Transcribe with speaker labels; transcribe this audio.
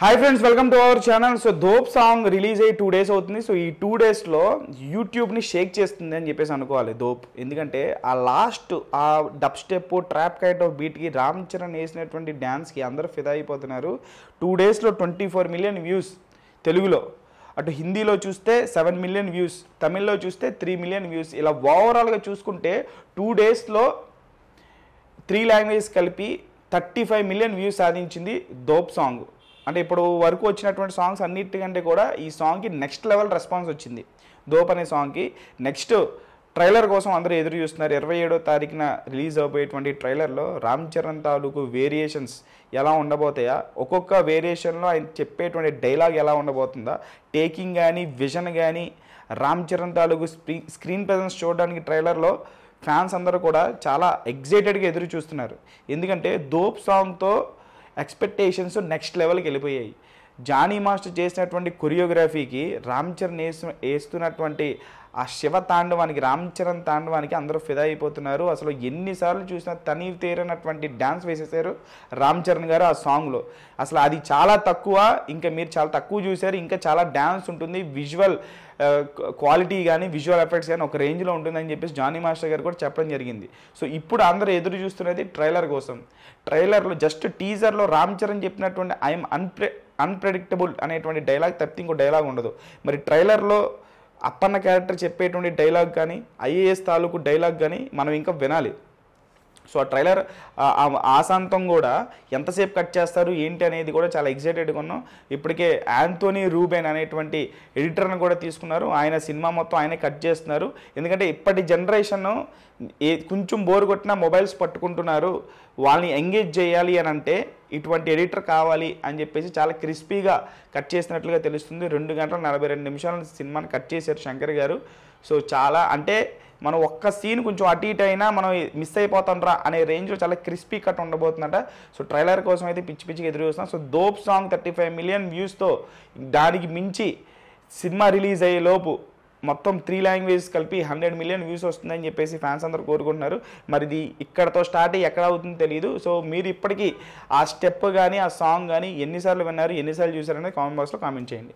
Speaker 1: Hi friends, welcome to our channel. So dope song release అయ్యి 2 days అవుతుంది. So ఈ 2 daysలో యూట్యూబ్ని షేక్ చేస్తుంది అని చెప్పేసి అనుకోవాలి దోప్. ఎందుకంటే ఆ లాస్ట్ ఆ dubstep trap kind of బీట్కి రామ్ చరణ్ వేసినటువంటి డ్యాన్స్కి అందరూ ఫిదా అయిపోతున్నారు. 2 daysలో 24 million వ్యూస్ తెలుగులో, అటు హిందీలో చూస్తే 7 million వ్యూస్, తమిళ్లో చూస్తే 3 million వ్యూస్. ఇలా ఓవరాల్గా చూసుకుంటే 2 daysలో 3 languages కలిపి 35 million వ్యూస్ సాధించింది దోప్ సాంగ్. అంటే ఇప్పుడు వరకు వచ్చినటువంటి సాంగ్స్ అన్నిటికంటే కూడా ఈ సాంగ్కి నెక్స్ట్ లెవెల్ రెస్పాన్స్ వచ్చింది. దోప్ అనే సాంగ్కి నెక్స్ట్ ట్రైలర్ కోసం అందరూ ఎదురు చూస్తున్నారు. 27వ తారీఖున రిలీజ్ అవబోయేటువంటి ట్రైలర్లో రామ్ చరణ్ తాలూకు వేరియేషన్స్ ఎలా ఉండబోతాయా, ఒక్కొక్క వేరియేషన్లో ఆయన చెప్పేటువంటి డైలాగ్ ఎలా ఉండబోతుందా, టేకింగ్ కానీ విజన్ కానీ రామ్ చరణ్ తాలూకు స్క్రీన్ ప్రెజెన్స్ చూడడానికి ట్రైలర్లో ఫ్యాన్స్ అందరూ కూడా చాలా ఎగ్జైటెడ్గా ఎదురు చూస్తున్నారు. ఎందుకంటే దోప్ సాంగ్తో ఎక్స్పెక్టేషన్స్ నెక్స్ట్ లెవెల్కి వెళ్ళిపోయాయి. జానీ మాస్టర్ చేసినటువంటి కొరియోగ్రఫీకి రామ్ చరణ్ వేస్తున్నటువంటి ఆ శివ తాండవానికి, రామ్ చరణ్ తాండవానికి అందరూ ఫిదా అయిపోతున్నారు. అసలు ఎన్నిసార్లు చూసినా తనివి తీరనటువంటి డ్యాన్స్ వేసేసారు రామ్ చరణ్ గారు ఆ సాంగ్లో. అసలు అది చాలా తక్కువ, ఇంకా మీరు చాలా తక్కువ చూశారు. ఇంకా చాలా డ్యాన్స్ ఉంటుంది, విజువల్ క్వాలిటీ కానీ విజువల్ ఎఫెక్ట్స్ కానీ ఒక రేంజ్లో ఉంటుందని చెప్పేసి జానీ మాస్టర్ గారు కూడా చెప్పడం జరిగింది. సో ఇప్పుడు అందరూ ఎదురు చూస్తున్నది ట్రైలర్ కోసం. ట్రైలర్లో జస్ట్ టీజర్లో రామ్ చరణ్ చెప్పినటువంటి ఐఎమ్ అన్ప్రెడిక్టబుల్ అనేటువంటి డైలాగ్ తప్పితే ఇంకో డైలాగ్ ఉండదు. మరి ట్రైలర్లో అప్పన్న క్యారెక్టర్ చెప్పేటువంటి డైలాగ్ కానీ ఐఏఎస్ తాలూకు డైలాగ్ కానీ మనం ఇంకా వినాలి. సో ఆ ట్రైలర్ ఆశాంతం కూడా ఎంతసేపు కట్ చేస్తారు ఏంటి అనేది కూడా చాలా ఎగ్జైటెడ్గా ఉన్నాం. ఇప్పటికే యాంథోనీ రూబెన్ అనేటువంటి ఎడిటర్ని కూడా తీసుకున్నారు. ఆయన సినిమా మొత్తం ఆయనే కట్ చేస్తున్నారు. ఎందుకంటే ఇప్పటి జనరేషన్ కొంచెం బోర్ కొట్టినా మొబైల్స్ పట్టుకుంటున్నారు, వాళ్ళని ఎంగేజ్ చేయాలి అని అంటే ఇటువంటి ఎడిటర్ కావాలి అని చెప్పేసి చాలా క్రిస్పీగా కట్ చేసినట్లుగా తెలుస్తుంది. 2 గంటల 42 నిమిషాల సినిమాని కట్ చేశారు శంకర్ గారు. సో చాలా అంటే మనం ఒక్క సీన్ కొంచెం అటు ఇటు అయినా మనం మిస్ అయిపోతాం రా అనే రేంజ్లో చాలా క్రిస్పీ కట్ ఉండబోతుందట. సో ట్రైలర్ కోసం అయితే పిచ్చిగా ఎదురు చూస్తున్నాం. సో దోప్ సాంగ్ 35 million వ్యూస్తో దానికి మించి సినిమా రిలీజ్ అయ్యే లోపు మొత్తం 3 languages కలిపి 100 million వ్యూస్ వస్తుందని చెప్పేసి ఫ్యాన్స్ అందరూ కోరుకుంటున్నారు. మరి ఇది ఇక్కడతో స్టార్ట్ అయ్యి ఎక్కడ అవుతుందో తెలియదు. సో మీరు ఇప్పటికీ ఆ స్టెప్ కానీ ఆ సాంగ్ కానీ ఎన్నిసార్లు విన్నారు, ఎన్నిసార్లు చూసారనేది కామెంట్ బాక్స్లో కామెంట్ చేయండి.